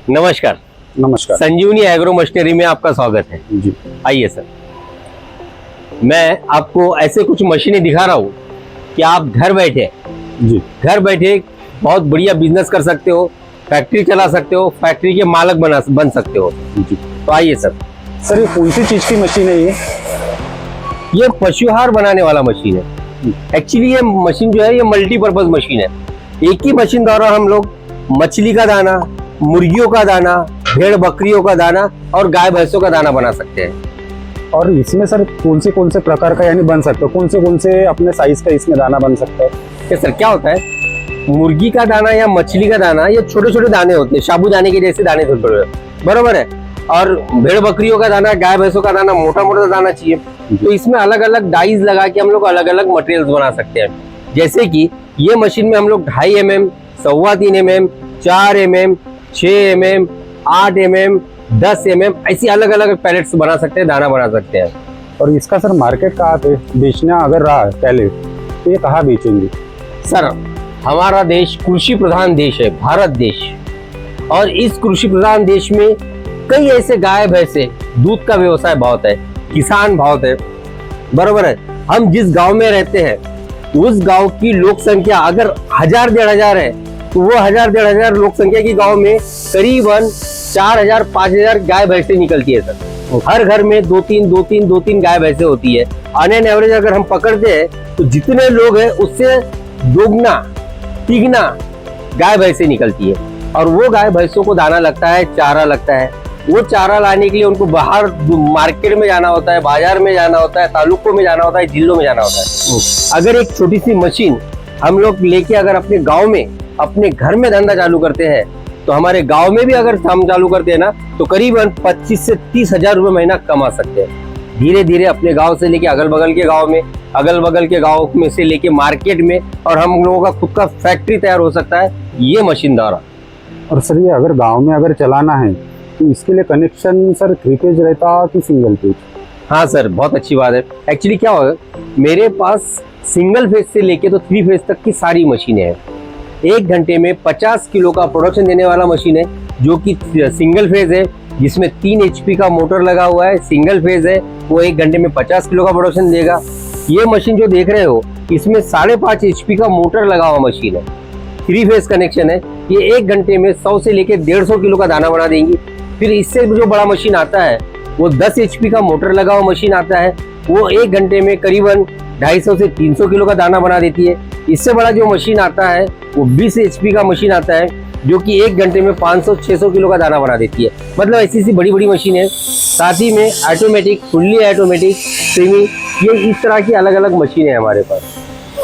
नमस्कार। नमस्कार। संजीवनी agro machinery में आपका स्वागत है जी। आइए सर, मैं आपको ऐसे कुछ मशीनें दिखा रहा हूँ कि आप घर बैठे बहुत बढ़िया बिजनेस कर सकते हो, फैक्ट्री चला सकते हो, फैक्ट्री के मालक बन सकते हो। जी। तो आइए सर। सर, ये कौन सी चीज की मशीन है? ये पशुहार बनाने वाला मशीन है। एक्चुअली ये मशीन जो है ये मल्टीपर्पज मशीन है। एक ही मशीन द्वारा हम लोग मछली का दाना, मुर्गियों का दाना, भेड़ बकरियों का दाना और गाय भैंसों का दाना बना सकते हैं। और इसमें सर कौन से प्रकार का यानी बन सकते हो? कौन से अपने साइज का इसमें दाना बन सकता है? क्या सर, क्या होता है, मुर्गी का दाना या मछली का दाना ये छोटे छोटे दाने होते हैं, साबूदाने के जैसे दाने छोटे छोटे, बरोबर है। और भेड़ बकरियों का दाना, गाय भैंसों का दाना मोटा मोटा दाना चाहिए। तो इसमें अलग अलग डाइज लगा के हम लोग अलग अलग मटेरियल्स बना सकते हैं। जैसे कि ये मशीन में हम लोग 2.5 mm, 3.25 mm, 4 mm, 6 mm, 8 mm, 10 mm ऐसी अलग अलग पैलेट्स बना सकते हैं, दाना बना सकते हैं। और इसका सर मार्केट कहाँ पे बेचना अगर रहा पहले तो ये कहाँ बेचेंगे? सर, हमारा देश कृषि प्रधान देश है, भारत देश। और इस कृषि प्रधान देश में कई ऐसे गाय भैंसे, दूध का व्यवसाय बहुत है, किसान बहुत है, बरोबर है। हम जिस गांव में रहते हैं उस गांव की लोक संख्या अगर 1000-1500 है तो वो 1000-1500 लोक संख्या की गांव में करीबन 4000-5000 गाय भैंसे निकलती है सर। हर घर में 2-3 गाय भैंसे होती है। ऑन एन एवरेज अगर हम पकड़ते हैं तो जितने लोग हैं उससे दोगुना तिगुना गाय भैंसे निकलती है। और वो गाय भैंसों को दाना लगता है, चारा लगता है। वो चारा लाने के लिए उनको बाहर मार्केट में जाना होता है, बाजार में जाना होता है, तालुकों में जाना होता है, जिलों में जाना होता है। अगर एक छोटी सी मशीन हम लोग लेके अगर अपने गांव में, अपने घर में धंधा चालू करते हैं तो हमारे गांव में भी अगर हम चालू करते हैं ना तो करीबन 25 से 30 हजार रुपए महीना कमा सकते हैं। धीरे धीरे अपने गांव से लेके अगल बगल के गांव में, अगल बगल के गांव में से लेके मार्केट में, और हम लोगों का खुद का फैक्ट्री तैयार हो सकता है ये मशीन द्वारा। और सर ये अगर गांव में अगर चलाना है तो इसके लिए कनेक्शन सर 3 फेज रहता कि सिंगल फेज? हाँ सर, बहुत अच्छी बात है। एक्चुअली क्या होगा, मेरे पास सिंगल फेज से लेके तो 3 फेज तक की सारी मशीनें हैं। 1 घंटे में 50 किलो का प्रोडक्शन देने वाला मशीन है जो कि सिंगल फेज है, जिसमें 3 HP का मोटर लगा हुआ है। सिंगल फेज है, वो 1 घंटे में 50 किलो का प्रोडक्शन देगा। ये मशीन जो देख रहे हो इसमें 5.5 HP का मोटर लगा हुआ मशीन है। 3 फेज कनेक्शन है। ये 1 घंटे में 100 से लेके 150 किलो का दाना बना देंगी। फिर इससे जो बड़ा मशीन आता है वो 10 HP का मोटर लगा हुआ मशीन आता है। वो 1 घंटे में करीबन 250 से 300 किलो का दाना बना देती है। इससे बड़ा जो मशीन आता है वो 20 HP का मशीन आता है जो कि 1 घंटे में 500-600 किलो का दाना बना देती है। मतलब ऐसी सी बड़ी बड़ी मशीन है। साथ ही में ऑटोमेटिक, फुल्ली ऑटोमेटिक, सेमी, ये इस तरह की अलग अलग मशीन है हमारे पास।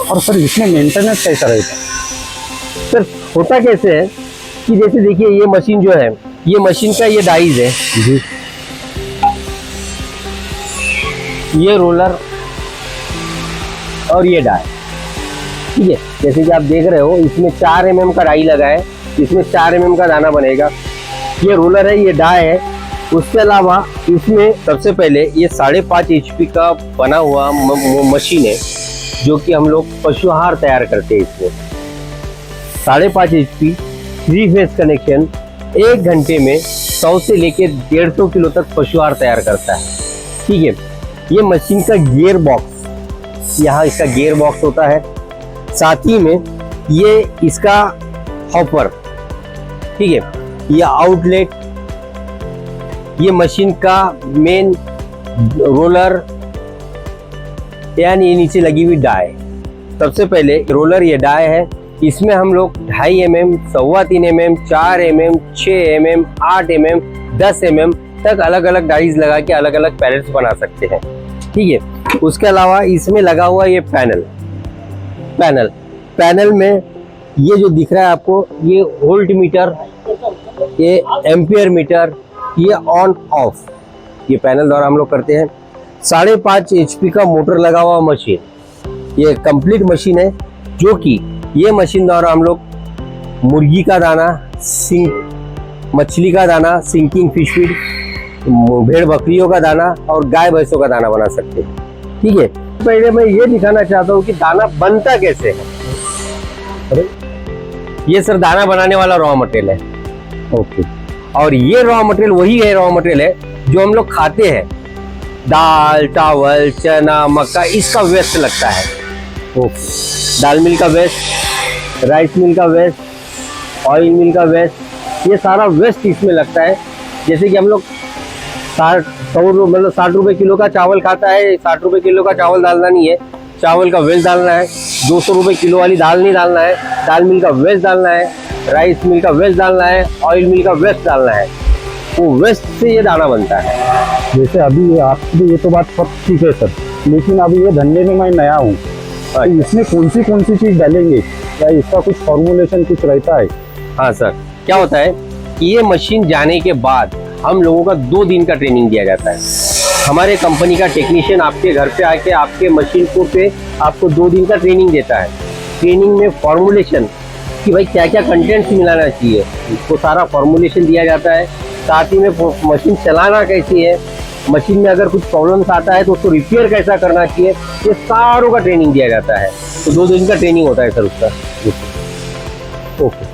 और सर इसमें मेंटेनेंस कैसा रहता? सर होता कैसे है कि जैसे देखिए ये मशीन जो है, ये मशीन का ये डाइज है जी। ये रोलर और ये डाई, ठीक है। जैसे कि आप देख रहे हो इसमें 4 mm का डाई लगा है, इसमें 4 mm का दाना बनेगा। ये रोलर है, ये डाई है। उसके अलावा इसमें सबसे पहले ये 5.5 HP का बना हुआ मशीन है जो कि हम लोग पशुहार तैयार करते हैं। इसमें 5.5 HP 3 फेज कनेक्शन 1 घंटे में 100 से लेके 150 किलो तक पशुहार तैयार करता है, ठीक है। ये मशीन का गियर बॉक्स, यहाँ इसका गियर बॉक्स होता है। साथ ही में ये इसका हॉपर, ठीक है। ये आउटलेट, ये मशीन का मेन रोलर, यानी ये नीचे लगी हुई डाई। सबसे पहले रोलर, ये डाई है। इसमें हम लोग 2.5 mm, 3.25 mm, 4 mm, 6 mm, 8 mm, 10 mm तक अलग अलग डाइज लगा के अलग अलग पैलेट्स बना सकते हैं, ठीक है। उसके अलावा इसमें लगा हुआ ये पैनल में ये जो दिख रहा है आपको, ये वोल्ट मीटर, ये एम्पियर मीटर, ये ऑन ऑफ, ये पैनल द्वारा हम लोग करते हैं। 5.5 HP का मोटर लगा हुआ मशीन, ये कंप्लीट मशीन है जो कि ये मशीन द्वारा हम लोग मुर्गी का दाना, मछली का दाना, सिंकिंग फिश फीड, भेड़ बकरियों का दाना और गाय भैंसों का दाना बना सकते हैं, ठीक है। पहले मैं ये दिखाना चाहता हूँ कि दाना बनता कैसे है। ये सर दाना बनाने वाला रॉ मटेरियल है। ओके। और ये रॉ मटेरियल वही है रॉ मटेरियल है जो हम लोग खाते हैं, दाल चावल चना मक्का, इसका वेस्ट लगता है। दाल मिल का वेस्ट, राइस मिल का वेस्ट, ऑयल मिल का वेस्ट, ये सारा वेस्ट इसमें लगता है। जैसे कि हम लोग 60 रुपए किलो का चावल खाता है, 60 रुपए किलो का चावल डालना नहीं है, चावल का वेस्ट डालना है। 200 रुपए किलो वाली दाल नहीं डालना है, दाल मिल का वेस्ट डालना है, राइस मिल का वेस्ट डालना है, ऑयल मिल का वेस्ट डालना है। वो वेस्ट से ये दाना बनता है। जैसे अभी आपकी ये तो बात सब ठीक है सर, लेकिन अभी ये धंधे में मैं नया हूँ, तो इसमें कौन सी चीज़ डालेंगे, क्या इसका कुछ फॉर्मुलेशन कुछ रहता है? हाँ सर, क्या होता है कि ये मशीन जाने के बाद हम लोगों का 2 दिन का ट्रेनिंग दिया जाता है। हमारे कंपनी का टेक्नीशियन आपके घर पे आके आपके मशीन को पे आपको 2 दिन का ट्रेनिंग देता है। ट्रेनिंग में फॉर्मुलेशन कि भाई क्या क्या कंटेंट्स मिलाना चाहिए, उसको सारा फॉर्मुलेशन दिया जाता है। साथ ही में मशीन चलाना कैसी है, मशीन में अगर कुछ प्रॉब्लम्स आता है तो उसको रिपेयर कैसा करना चाहिए, ये सारों का ट्रेनिंग दिया जाता है। तो 2 दिन का ट्रेनिंग होता है सर उसका। ओके।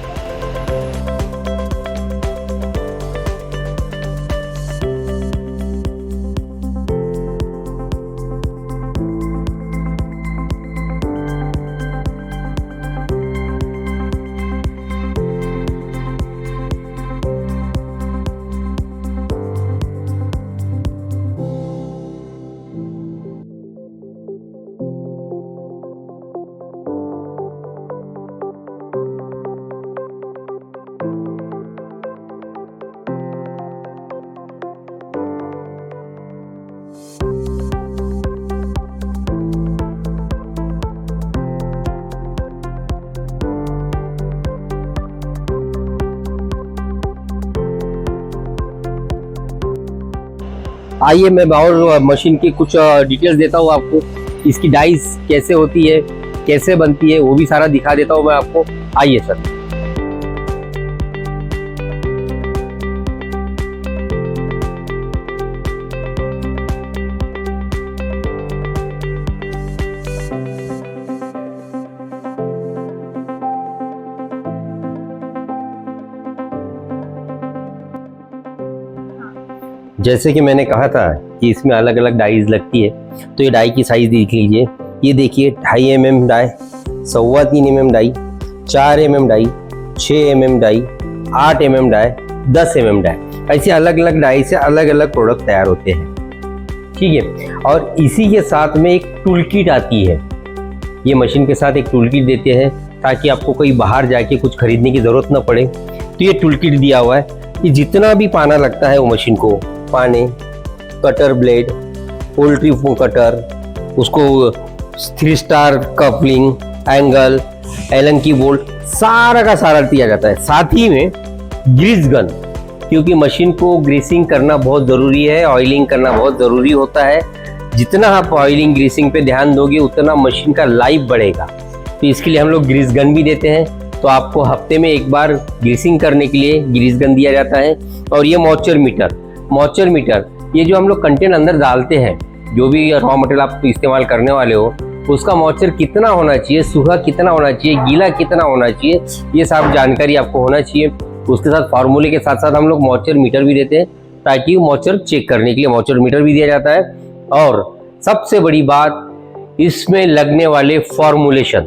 आइए मैं और मशीन की कुछ डिटेल्स देता हूँ आपको। इसकी डाइस कैसे होती है, कैसे बनती है, वो भी सारा दिखा देता हूँ मैं आपको। आइए सर। जैसे कि मैंने कहा था कि इसमें अलग अलग डाइज लगती है, तो ये डाई की साइज देख लीजिए। ये देखिए 2.5 mm die, 3.25 mm die, 4 mm die, 6 mm die, 8 mm die, 10 mm die. ऐसे अलग अलग डाई से अलग अलग प्रोडक्ट तैयार होते हैं, ठीक है। और इसी के साथ में एक टूल किट आती है। ये मशीन के साथ एक टूल किट देते हैं ताकि आपको कहीं बाहर जाके कुछ खरीदने की ज़रूरत ना पड़े। तो ये टूल किट दिया हुआ है कि जितना भी पाना लगता है वो मशीन को, पाने, कटर ब्लेड, पोल्ट्री कटर, उसको 3 स्टार कपलिंग, एंगल, एलन की बोल्ट, सारा का सारा दिया जाता है। साथ ही में ग्रीस गन, क्योंकि मशीन को ग्रीसिंग करना बहुत ज़रूरी है, ऑयलिंग करना बहुत ज़रूरी होता है। जितना आप ऑयलिंग ग्रीसिंग पे ध्यान दोगे उतना मशीन का लाइफ बढ़ेगा। तो इसके लिए हम लोग ग्रीस गन भी देते हैं। तो आपको हफ्ते में एक बार ग्रीसिंग करने के लिए ग्रीस गन दिया जाता है। और ये मॉइस्चर मीटर, ये जो हम लोग कंटेंट अंदर डालते हैं, जो भी रॉ मटेरियल आप इस्तेमाल करने वाले हो, उसका मॉइस्चर कितना होना चाहिए, सूखा कितना होना चाहिए, गीला कितना होना चाहिए, ये सब जानकारी आपको होना चाहिए। उसके साथ फार्मूले के साथ साथ हम लोग मॉइस्चर मीटर भी देते हैं ताकि मॉइस्चर चेक करने के लिए मॉइस्चर मीटर भी दिया जाता है। और सबसे बड़ी बात, इसमें लगने वाले फॉर्मुलेशन,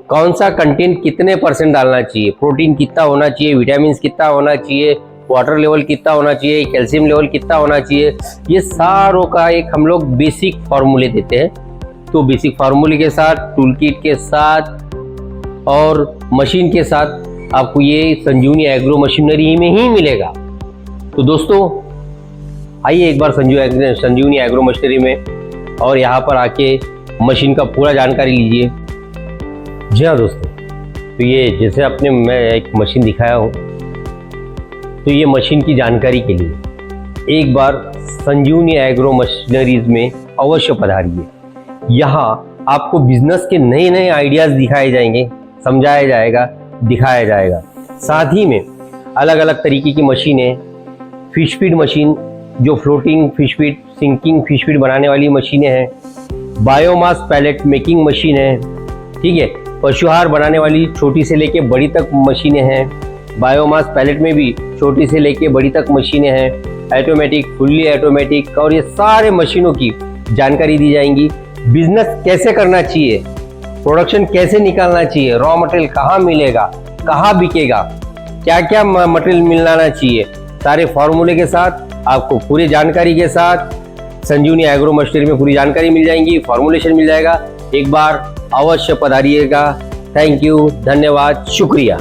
कौन सा कंटेंट कितने % डालना चाहिए, प्रोटीन कितना होना चाहिए, विटामिन कितना होना चाहिए, वाटर लेवल कितना होना चाहिए, कैल्शियम लेवल कितना होना चाहिए, ये सारों का एक हम लोग बेसिक फार्मूले देते हैं। तो बेसिक फार्मूले के साथ, टूल किट के साथ और मशीन के साथ आपको ये संजीवनी एग्रो मशीनरी में ही मिलेगा। तो दोस्तों आइए एक बार संजीवनी एग्रो मशीनरी में और यहाँ पर आके मशीन का पूरा जानकारी लीजिए। जी हाँ दोस्तों, तो ये जैसे आपने मैं एक मशीन दिखाया हूँ, तो ये मशीन की जानकारी के लिए एक बार संजीवनी एग्रो मशीनरीज में अवश्य पधारिए। यहाँ आपको बिजनेस के नए नए आइडियाज़ दिखाए जाएंगे, समझाया जाएगा, दिखाया जाएगा। साथ ही में अलग अलग तरीके की मशीनें, फिश फीड मशीन जो floating fish feed, sinking fish feed बनाने वाली मशीनें हैं, बायोमास पैलेट मेकिंग मशीन है, ठीक है, पशुहार बनाने वाली छोटी से लेके बड़ी तक मशीनें हैं। बायोमास पैलेट में भी छोटी से लेके बड़ी तक मशीनें हैं, ऑटोमेटिक, फुल्ली ऑटोमेटिक, और ये सारे मशीनों की जानकारी दी जाएंगी। बिजनेस कैसे करना चाहिए, प्रोडक्शन कैसे निकालना चाहिए, रॉ मटेरियल कहाँ मिलेगा, कहाँ बिकेगा, क्या क्या मटेरियल मिलाना चाहिए, सारे फॉर्मूले के साथ आपको पूरी जानकारी के साथ संजीवनी एग्रो मशीनरी में पूरी जानकारी मिल जाएंगी, फॉर्मूलेशन मिल जाएगा। एक बार अवश्य पधारिएगा। थैंक यू, धन्यवाद, शुक्रिया।